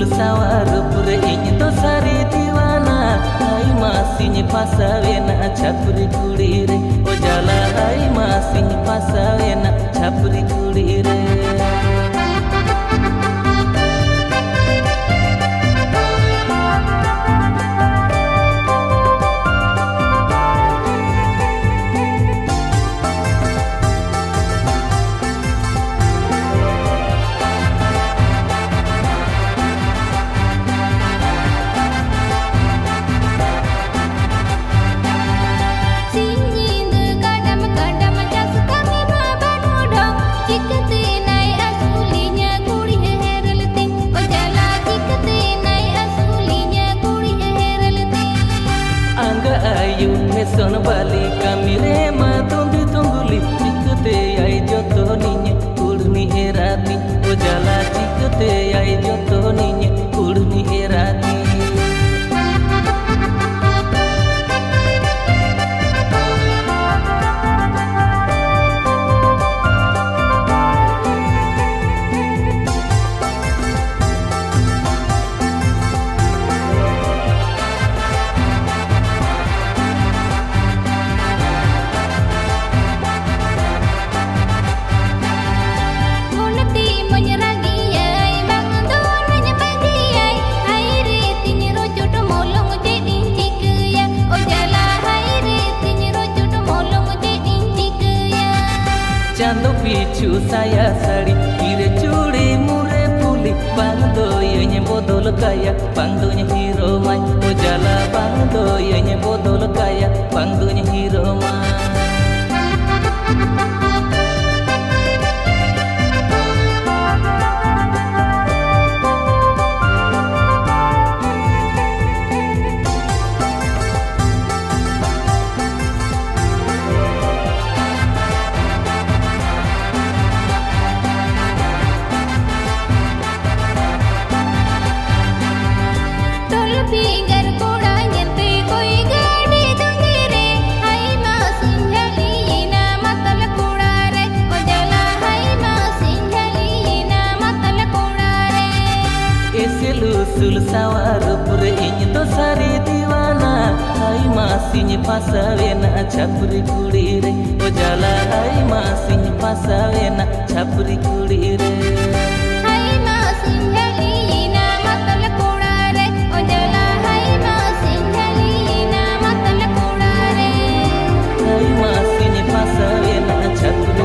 sawar pure iny to sari diwana ai masinye pasawena chapri kudire o jala ai masinye pasawena chapri kudire son bali kamire ma tumbi tumbuli chikte ai joto ninye urni erati o jala chikte ai joto ninye urni erati Chando pichu saya sari kire curi mure puli bangdo yenye bodol kaya bangdonya hero mai o jala bangdo yenye bodol kaya bangdonya hero mai sul sawar pure iny to sari diwana ai masinye pasawena chapri kudire o jala ai masinye pasawena chapri kudire ai masinye lina matal kudare o jala ai masinye lina matal kudare ai masinye pasawena chapri